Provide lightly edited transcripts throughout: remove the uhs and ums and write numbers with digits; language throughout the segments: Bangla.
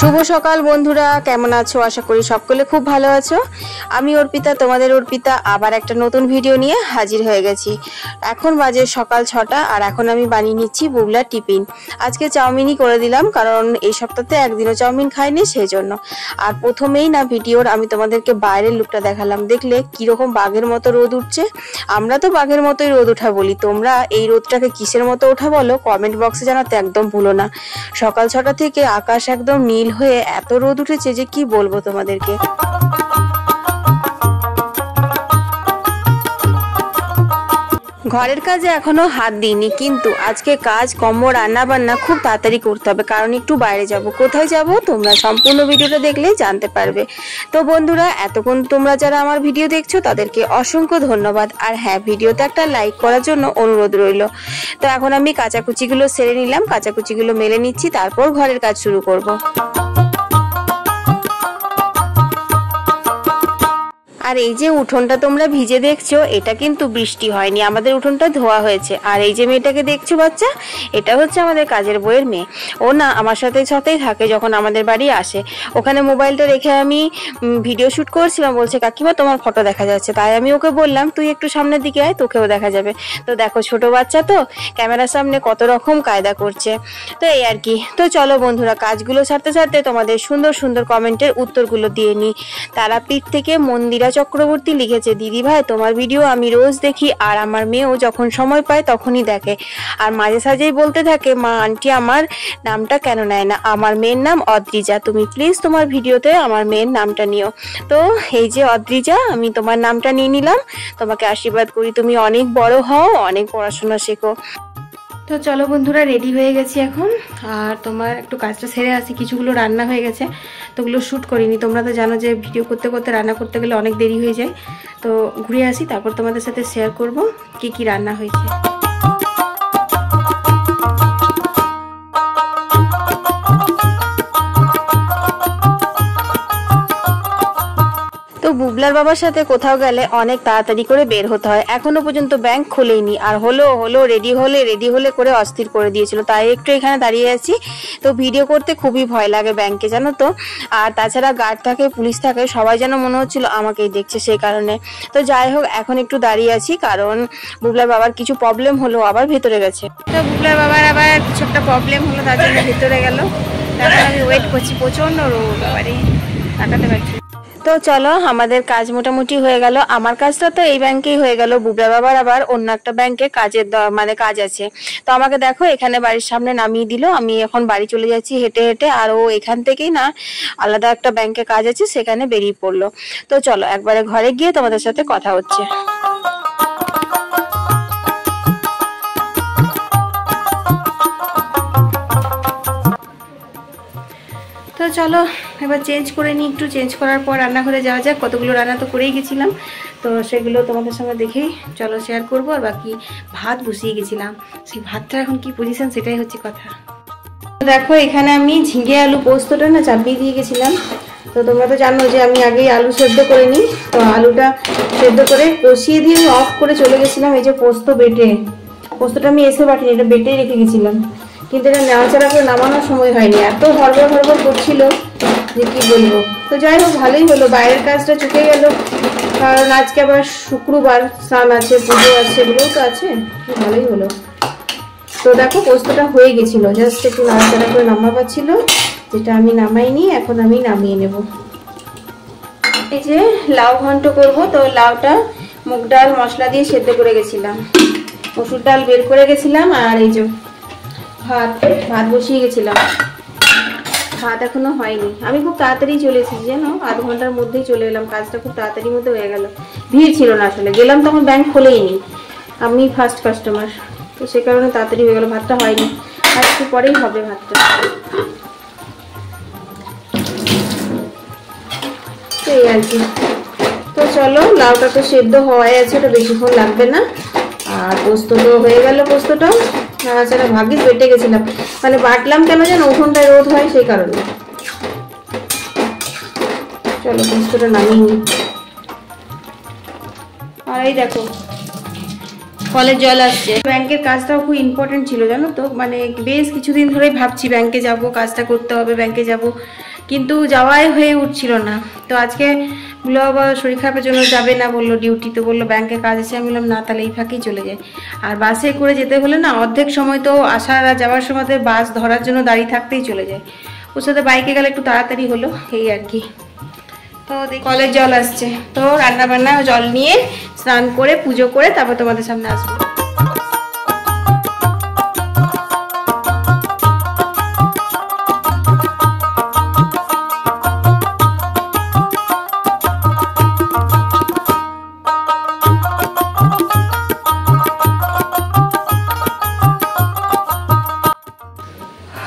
শুভ সকাল বন্ধুরা, কেমন আছো? আশা করি সকলে খুব ভালো আছো। আমি অর্পিতা, তোমাদের অর্পিতা, আবার একটা নতুন ভিডিও নিয়ে হাজির হয়ে গেছি। এখন বাজে সকাল 6টা আর এখন আমি বানিয়ে নিচ্ছি বুবলার টিফিন। আজকে চাউমিনই করে দিলাম, কারণ এই সপ্তাহে একদিনও চাউমিন খাইনি, সেই জন্য। আর প্রথমেই না ভিডিওর আমি তোমাদেরকে বাইরের লুকটা দেখালাম, দেখলে কিরকম বাঘের মতো রোদ উঠছে। আমরা তো বাঘের মতোই রোদ ওঠা বলি, তোমরা এই রোদটাকে কিসের মতো ওঠা বলো কমেন্ট বক্সে জানাতে একদম ভুলো না। সকাল 6টা থেকে আকাশ একদম নীল হয়ে এত রোদ উঠেছে যে কি বলবো তোমাদেরকে। ঘরের কাজে এখনো হাত দিইনি, কিন্তু আজকে কাজ কম্ম রান্না বান্না খুব তাড়াতাড়ি করতে হবে, কারণ একটু বাইরে যাব। কোথায় যাব তোমরা সম্পূর্ণ ভিডিওটা দেখলেই জানতে পারবে। তো বন্ধুরা, এতক্ষণ তোমরা যারা আমার ভিডিও দেখছো তাদেরকে অসংখ্য ধন্যবাদ। আর হ্যাঁ, ভিডিওতে একটা লাইক করার জন্য অনুরোধ রইল। তো এখন আমি কাঁচাকুচিগুলো সেরে নিলাম, কাঁচাকুচিগুলো মেলে নিচ্ছি, তারপর ঘরের কাজ শুরু করব। আর এই যে উঠোনটা তোমরা ভিজে দেখছো, এটা কিন্তু বৃষ্টি হয়নি, আমাদের উঠোনটা ধোয়া হয়েছে। আর এই যে মেয়েটাকে দেখছো বাচ্চা, এটা হচ্ছে আমাদের কাজের বউয়ের মেয়ে। ও না আমার সাথেই থাকে যখন আমাদের বাড়ি আসে। ওখানে মোবাইলটা রেখে আমি ভিডিও শুট করছিলাম, বলছে কাকিমা তোমার ফটো দেখা যাচ্ছে। তাই আমি ওকে বললাম তুই একটু সামনের দিকে আয়, তোকেও দেখা যাবে। তো দেখো ছোট বাচ্চা তো ক্যামেরার সামনে কত রকম কায়দা করছে। তো এই আর কি। তো চলো বন্ধুরা, কাজগুলো ছাড়তে ছাড়তে তোমাদের সুন্দর সুন্দর কমেন্টের উত্তরগুলো দিয়ে নিই। তারাপীঠ থেকে মন্দিরা চক্রবর্তী লিখেছে, দিদি ভাই তোমার ভিডিও আমি রোজ দেখি, আর আমার মেয়েও যখন সময় পায় তখনই দেখে, আর মাঝে সাঝেই বলতে থাকে মা আন্টি আমার নামটা কেন নেয় না, আমার মেয়ের নাম অদ্রিজা, তুমি প্লিজ তোমার ভিডিওতে আমার মেয়ের নামটা নিও। তো এই যে অদ্রিজা, আমি তোমার নামটা নিয়ে নিলাম, তোমাকে আশীর্বাদ করি তুমি অনেক বড় হও, অনেক পড়াশোনা শেখো। তো চলো বন্ধুরা, রেডি হয়ে গেছি এখন। আর তোমার একটু কাজটা সেরে আসি, কিছুগুলো রান্না হয়ে গেছে, তো ওগুলো শ্যুট করিনি। তোমরা তো জানো যে ভিডিও করতে করতে রান্না করতে গেলে অনেক দেরি হয়ে যায়। তো ঘুরে আসি, তারপর তোমাদের সাথে শেয়ার করব কি কি রান্না হয়েছে। তো বুবলার বাবার সাথে কোথাও গেলে অনেক তাড়াতাড়ি করে বের হতে হয়। এখনো পর্যন্ত ব্যাংক খোলেইনি, আর হলো রেডি হলে করে অস্থির করে দিয়েছিল, তাই একটু এখানে দাঁড়িয়ে আছি। তো ভিডিও করতে খুবই ভয় লাগে ব্যাংকে, জানো তো। আর তাছাড়া গার্ড থাকে, পুলিশ থাকে, সবাই যেন মনে হচ্ছিল আমাকেই দেখছে, সেই কারণে। তো যাই হোক, এখন একটু দাঁড়িয়ে আছি, কারণ বুবলার বাবার কিছু প্রবলেম হলো, আবার ভেতরে গেছে। তো বুবলার বাবার আবার কিছু একটা প্রবলেম হলো, তার জন্য ভেতরে গেল। তারপর আমি ওয়েট করছি, প্রচন্ড রোদ, বাবারে তাকাতে পারছি। তো চলো, আমাদের কাজ মোটামুটি হয়ে গেল। আমার কাজটা তো এই ব্যাংকেই হয়ে গেল, বুবলা বাবার আবার অন্য একটা ব্যাংকে কাজ আছে। তো আমাকে দেখো এখানে বাড়ির সামনে নামিয়ে দিল, আমি এখন বাড়ি চলে যাচ্ছি হেঁটে হেঁটে। আর ও এখান থেকেই না আলাদা একটা ব্যাংকে কাজ আছে, সেখানে বেরিয়ে পড়লো। তো চলো একবারে ঘরে গিয়ে তোমাদের সাথে কথা হচ্ছে। তো চলো এবার চেঞ্জ করে নিই, একটু চেঞ্জ করার পর রান্নাঘরে যাওয়া যাক। কতগুলো রান্না তো করেই গেছিলাম, তো সেগুলো তোমাদের সঙ্গে দেখেই চলো শেয়ার করবো। আর বাকি ভাত বসিয়ে গেছিলাম, সেই ভাতটা এখন কি পজিশন সেটাই হচ্ছে কথা। দেখো এখানে আমি ঝিঙে আলু পোস্তটা না চাপিয়ে দিয়ে গেছিলাম। তো তোমরা তো জানো যে আমি আগেই আলু সেদ্ধ করে নিই, তো আলুটা সেদ্ধ করে কষিয়ে দিয়ে আমি অফ করে চলে গেছিলাম। এই যে পোস্ত বেটে, পোস্তটা আমি এসে বাটিনি, এটা বেটেই রেখে গেছিলাম, কিন্তু এটা নাড়াচাড়া করে নামানোর সময় হয়নি, এত হড়বড় করছিল যে কি বলবো। তো যাই হোক, ভালোই হলো, বাইরের কাজটা চুকে গেল, কারণ আজকে আবার শুক্রবার, স্নান আছে, পুজো আছে, সেগুলোও তো আছে, ভালোই হলো। তো দেখো পোস্তটা হয়ে গেছিলো, জাস্ট একটু নাড়াচাড়া করে নামাবার ছিল, যেটা আমি নামাইনি, এখন আমি নামিয়ে নেব। এই যে লাউ ঘন্ট করব, তো লাউটা মুগ ডাল মশলা দিয়ে সেদ্ধ করে গেছিলাম, মসুর ডাল বের করে গেছিলাম, আর এই যে ভাত বসিয়ে গেছিলাম। ভাত এখনো হয়নি, আমি খুব তাড়াতাড়ি চলে এসেছি জানো, আধ ঘন্টার মধ্যেই চলে এলাম, কাজটা খুব তাড়াতাড়ির মধ্যে হয়ে গেল। ভিড় ছিল না, আসলে গেলাম তখন ব্যাংক খোলেইনি, আমি ফার্স্ট কাস্টমার, তো সে কারণে তাড়াতাড়ি হয়ে গেল। ভাতটা হয়নি, আর একটু পরেই হবে ভাতটা। এই আর কি। তো চলো, লাউটা তো সেদ্ধ হওয়াই আছে, ওটা বেশিক্ষণ লাগবে না। আর পোস্ত তো হয়ে গেল, পোস্তটাও নাড়াচাড়া ভাগ্যিস বেটে গেছিলাম, মানে বাটলাম কেন যেন উঠোনটায় রোদ হয় সেই কারণে। চলো পোস্তটা নামিয়ে নিই। আর এই দেখো কলের জল আসছে। ব্যাংকের কাজটাও খুব ইম্পর্টেন্ট ছিল জানো তো, মানে বেশ কিছুদিন ধরেই ভাবছি ব্যাংকে যাব, কাজটা করতে হবে, ব্যাংকে যাব, কিন্তু যাওয়াই হয়ে উঠছিল না। তো আজকে বললো আবার শরীর খারাপের জন্য যাবে না, বললো ডিউটি, তো বললো ব্যাংকে কাজ আছে। আমি বললাম না, তাহলে এই ফাঁকেই চলে যাই। আর বাসে করে যেতে হলে না অর্ধেক সময় তো আসার আর যাওয়ার সময় বাস ধরার জন্য দাঁড়িয়ে থাকতেই চলে যায়, ওর সাথে বাইকে গেলে একটু তাড়াতাড়ি হলো, এই আর কি। তো কলের জল আসছে, তো রান্না বান্না জল নিয়ে স্নান করে পুজো করে তারপর তোমাদের সামনে আসবো।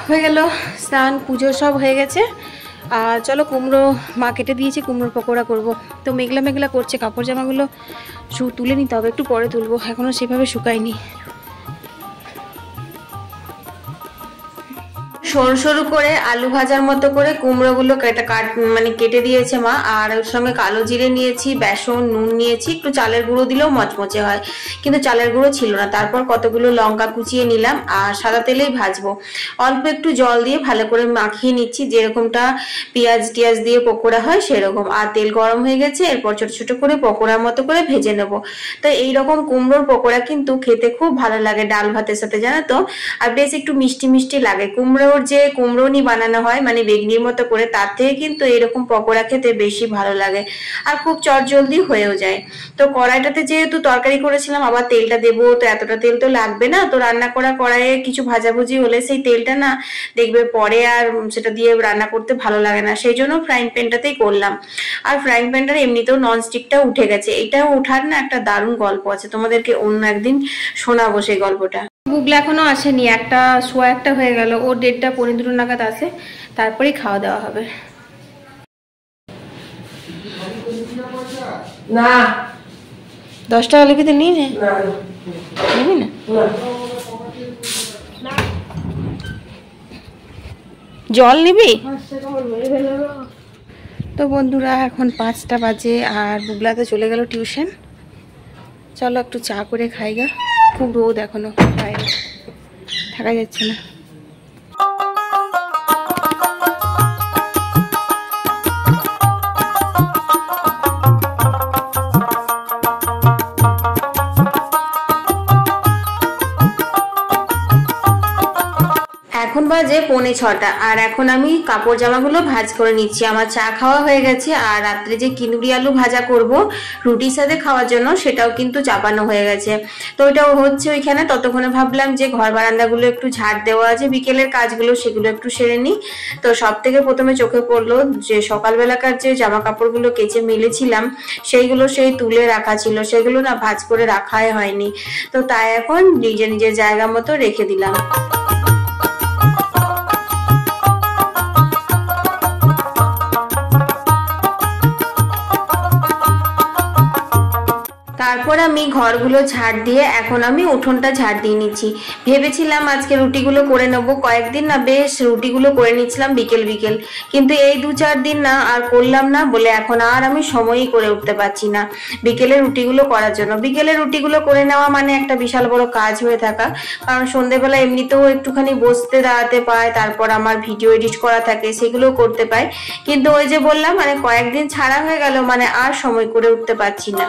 হয়ে গেল স্নান পুজো সব হয়ে গেছে। আর চলো কুমড়ো মা কেটে দিয়েছে, কুমড়োর পকোড়া করব। তো মেঘলা মেঘলা করছে, কাপড় জামাগুলো তুলে নিতে হবে, একটু পরে তুলবো, এখনও সেভাবে শুকায়নি। সরু সরু করে আলু ভাজার মতো করে কুমড়োগুলো মানে কেটে দিয়েছে মা। আর ওর সঙ্গে কালো জিরে নিয়েছি, বেসন, নুন নিয়েছি, একটু চালের গুঁড়ো দিলেও মচমচে হয়, কিন্তু চালের গুঁড়ো ছিল না। তারপর কতগুলো লঙ্কা কুচিয়ে নিলাম আর সাদা তেলেই ভাজবো। অল্প একটু জল দিয়ে ভালো করে মাখিয়ে নিচ্ছি, যেরকমটা পেঁয়াজ টিয়াজ দিয়ে পকোড়া হয় সেরকম। আর তেল গরম হয়ে গেছে, এরপর ছোট ছোট করে পকোড়ার মতো করে ভেজে নেব। তো এইরকম কুমড়োর পকোড়া কিন্তু খেতে খুব ভালো লাগে ডাল ভাতের সাথে, জানো তো। আর বেশ একটু মিষ্টি মিষ্টি লাগে। কুমড়োর যে কুমড়োনি বানানো হয় মানে বেগনির মতো করে, তার থেকে কিন্তু এরকম পকোড়া খেতে বেশি ভালো লাগে আর খুব চটজলদি হয়েও যায়। তো কড়াইটাতে যেহেতু তরকারি করেছিলাম, আবার তেলটা দেবো, তো এতটা তেল তো লাগবে না। তো রান্না করা কড়াইয়ে কিছু ভাজাভুজি হলে সেই তেলটা না দেখবে পরে আর সেটা দিয়ে রান্না করতে ভালো লাগে না, সেই জন্য ফ্রাইং প্যানটাতেই করলাম। আর ফ্রাইং প্যানটার এমনিতেও ননস্টিকটা উঠে গেছে, এটাও ওঠার না একটা দারুণ গল্প আছে, তোমাদেরকে অন্য একদিন শোনাবো সেই গল্পটা। বুগলা এখনো আসেনি, 1:15 হয়ে গেল, ও 1:30 পৌনে 2 নাগাদ আসে, তারপরেই খাওয়া দাওয়া হবে। না 10 টাকা লিপিতে নিয়ে নে, নিবি না? জল নিবি? তো বন্ধুরা এখন 5টা বাজে আর বুগলাতে চলে গেল টিউশন। চলো একটু চা করে খাই গা, খুব রোদ এখনো, বাইরে থাকা যাচ্ছে না। এখন বাজে 5:45 আর এখন আমি কাপড় জামাগুলো ভাঁজ করে নিচ্ছি। আমার চা খাওয়া হয়ে গেছে আর রাত্রে যে কিনুরি আলু ভাজা করব রুটির সাথে খাওয়ার জন্য, সেটাও কিন্তু চাপানো হয়ে গেছে। তো ওইটাও হচ্ছে ওইখানে। ততক্ষণে ভাবলাম যে ঘর বারান্দাগুলো একটু ঝাড় দেওয়া আছে, বিকেলের কাজগুলো সেগুলো একটু সেরে নিই। তো সব থেকে প্রথমে চোখে পড়লো যে সকালবেলাকার যে জামা কাপড়গুলো কেচে মেলেছিলাম সেইগুলো সেই তুলে রাখা ছিল, সেগুলো না ভাঁজ করে রাখাই হয়নি। তো তাই এখন নিজের নিজের জায়গা মতো রেখে দিলাম। তারপর আমি ঘরগুলো ঝাড় দিয়ে এখন আমি উঠোনটা ঝাড় দিয়ে নিচ্ছি। ভেবেছিলাম আজকে রুটিগুলো করে নেবো, কয়েকদিন না বেশ রুটিগুলো করে নিচ্ছিলাম বিকেল বিকেল, কিন্তু এই 2-4 দিন না আর করলাম না বলে এখন আর আমি সময়ই করে উঠতে পারছি না বিকেলের রুটিগুলো করার জন্য। বিকেলের রুটিগুলো করে নেওয়া মানে একটা বিশাল বড় কাজ হয়ে থাকা, কারণ সন্ধ্যেবেলা এমনিতেও একটুখানি বসতে দাঁড়াতে পায়, তারপর আমার ভিডিও এডিট করা থাকে সেগুলো করতে পাই, কিন্তু ওই যে বললাম মানে কয়েকদিন ছাড়া হয়ে গেল মানে আর সময় করে উঠতে পারছি না।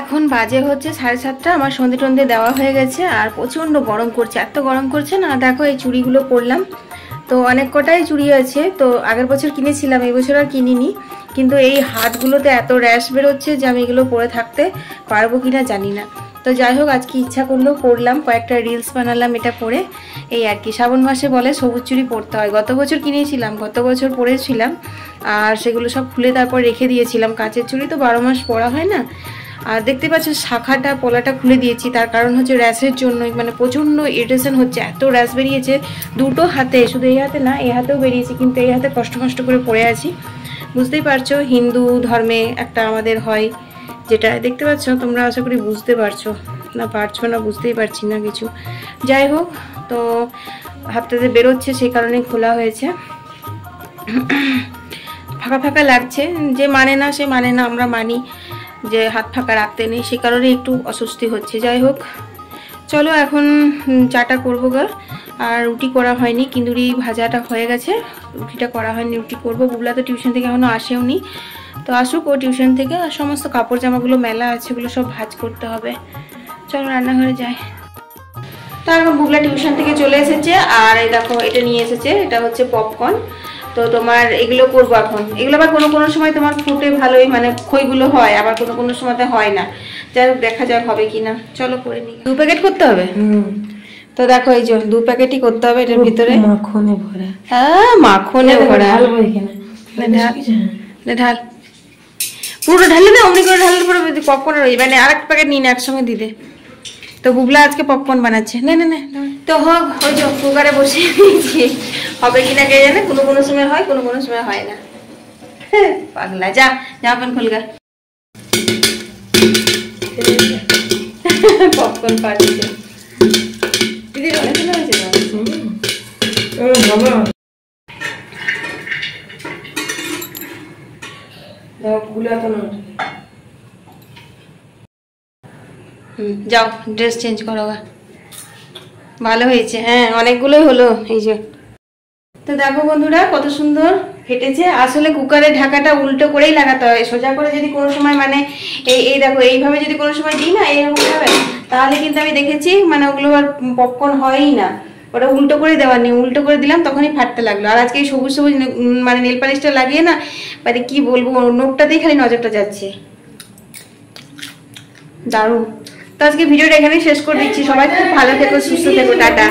এখন বাজে হচ্ছে 7:30, আমার সন্ধে টন্ধে দেওয়া হয়ে গেছে আর প্রচন্ড গরম করছে, এত গরম করছে না। দেখো এই চুড়িগুলো পরলাম, তো অনেক কটাই চুড়ি আছে, তো আগের বছর কিনেছিলাম, এই বছর আর কিনিনি, কিন্তু এই হাতগুলোতে এত র্যাশ বেরোচ্ছে যে আমি এগুলো পরে থাকতে পারবো কিনা জানি না। তো তো যাই হোক আজকে ইচ্ছা করলো পরলাম, কয়েকটা রিলস বানালাম এটা পরে। এই আর কি, শ্রাবণ মাসে বলে সবুজ চুড়ি পরতে হয়। গত বছর কিনেছিলাম, গত বছর পরেছিলাম, আর সেগুলো সব খুলে তারপর রেখে দিয়েছিলাম। কাঁচের চুড়ি তো 12 মাস পরা হয় না। আর দেখতে পাচ্ছ শাখাটা পলাটা খুলে দিয়েছি, তার কারণ হচ্ছে র্যাশের জন্যই, মানে প্রচণ্ড ইরিটেশন হচ্ছে, এত র্যাশ বেরিয়েছে দুটো হাতে, শুধু এই হাতে না এই হাতেও বেরিয়েছে, কিন্তু এই হাতে কষ্ট কষ্ট করে পড়ে আছি। বুঝতেই পারছো হিন্দু ধর্মে একটা আমাদের হয়, যেটা দেখতে পাচ্ছ তোমরা, আশা করি বুঝতে পারছো না, পারছো না বুঝতেই পারছি না কিছু। যাই হোক, তো হাতটাতে বেরোচ্ছে সেই কারণেই খোলা হয়েছে। ফাঁকা ফাঁকা লাগছে, যে মানে না সে মানে না, আমরা মানি যে হাত ফাঁকা রাখতে নেই, সে কারণে একটু অস্বস্তি হচ্ছে। যাই হোক চলো এখন চাটা করবো গা। আর রুটি করা হয়নি, কিন্দুরি ভাজাটা হয়ে গেছে, রুটিটা করা হয়নি, রুটি করবো। বুবলা তো টিউশন থেকে এখনো আসেও নি, তো আসুক ও টিউশন থেকে। আর সমস্ত কাপড় জামাগুলো মেলা আছে, ওগুলো সব ভাঁজ করতে হবে। চলো রান্নাঘরে যাই। তো এখন বুবলা টিউশন থেকে চলে এসেছে, আর এই দেখো এটা নিয়ে এসেছে, এটা হচ্ছে পপকর্ন। তো তোমার এগুলো করবো এখন, এগুলো আবার কোনো কোনো সময় তোমার ফুটে ভালোই, মানে খইগুলো হয়, আবার কোনো কোনো সময়তে হয় না। যাই হোক দেখা যাক হবে কিনা, চলো করে নিই। 2 প্যাকেট করতে হবে। তো দেখো এই যে 2 প্যাকেটই করতে হবে, এটার ভিতরে মাখনে ভরা। হ্যাঁ মাখনে ভরা। ঢাল পুরো ঢালে না, অমনি করে ঢাললে পুরো পপকর্ন রয়ে, মানে আরেক প্যাকেট নিয়ে একসঙ্গে দিতে। তো বুবলা আজকে পপকর্ন বানাচ্ছে। না না না, তো হোক, ওই যে কুকারে বসিয়ে দিয়েছি, হবে কিনা কে জানে, কোনো কোনো সময় হয়, কোনো কোনো সময় হয় না। পাগলা, যা যা পেন খুলগা। পপকর্ন পাচ্ছে দিদি, অনেক সুন্দর হয়েছে যাও ড্রেস চেঞ্জ করো, ভালো হয়েছে। হ্যাঁ অনেকগুলোই হলো এই যে। তো দেখো বন্ধুরা কত সুন্দর ফেটেছে। আসলে কুকারের ঢাকাটা উল্টো করেই লাগাতে হয়, সোজা করে যদি কোনো সময় মানে এই দেখো এইভাবে যদি কোনো সময় দিই না এইরকম ভাবে, তাহলে কিন্তু আমি দেখেছি মানে ওগুলো আর পপকর্ন হয়ই না। ওটা উল্টো করে দেওয়ার নেই, উল্টো করে দিলাম তখনই ফাটতে লাগলো। আর আজকে এই সবুজ সবুজ মানে নেল পালিশটা লাগিয়ে না, মানে কি বলবো, নোখটাতেই খালি নজরটা যাচ্ছে, দারুণ। তো আজকে ভিডিওটা এখানেই শেষ করে দিচ্ছি। সবাই খুব ভালো থেকো, সুস্থ থেকো, টাটা।